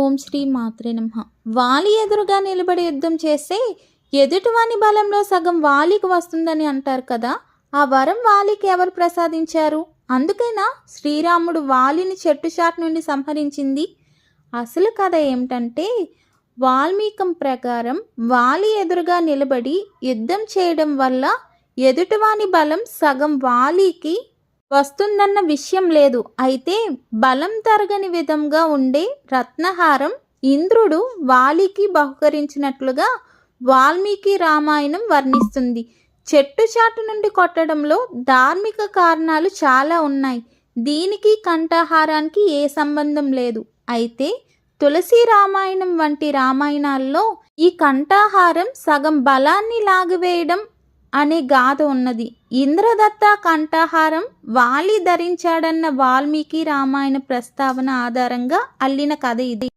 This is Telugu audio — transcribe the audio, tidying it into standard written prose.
ఓం శ్రీ మాత్రే నమః. వాలి ఎదురుగా నిలబడి యుద్ధం చేస్తే ఎదుటివాని బలంలో సగం వాలికి వస్తుందని అంటారు కదా. ఆ వరం వాలికి ఎవరు ప్రసాదించారు? అందుకేనా శ్రీరాముడు వాలిని చెట్టు చాటు నుండి సంహరించింది? అసలు కథ ఏమిటంటే, వాల్మీకం ప్రకారం వాలి ఎదురుగా నిలబడి యుద్ధం చేయడం వల్ల ఎదుటివాని బలం సగం వాలికి వస్తుందన్న విషయం లేదు. అయితే బలం తరగని విధంగా ఉండే రత్నహారం ఇంద్రుడు వాలికి బహుకరించినట్లుగా వాల్మీకి రామాయణం వర్ణిస్తుంది. చెట్టు చాటు నుండి కొట్టడంలో ధార్మిక కారణాలు చాలా ఉన్నాయి. దీనికి కంఠహారానికి ఏ సంబంధం లేదు. అయితే తులసి రామాయణం వంటి రామాయణాల్లో ఈ కంఠహారం సగం బలాన్ని లాగివేయడం అనే గాథ ఉన్నది. ఇంద్రదత్త కంఠహారం వాలి ధరించాడన్న వాల్మీకి రామాయణ ప్రస్తావన ఆధారంగా అల్లిన కథ ఇది.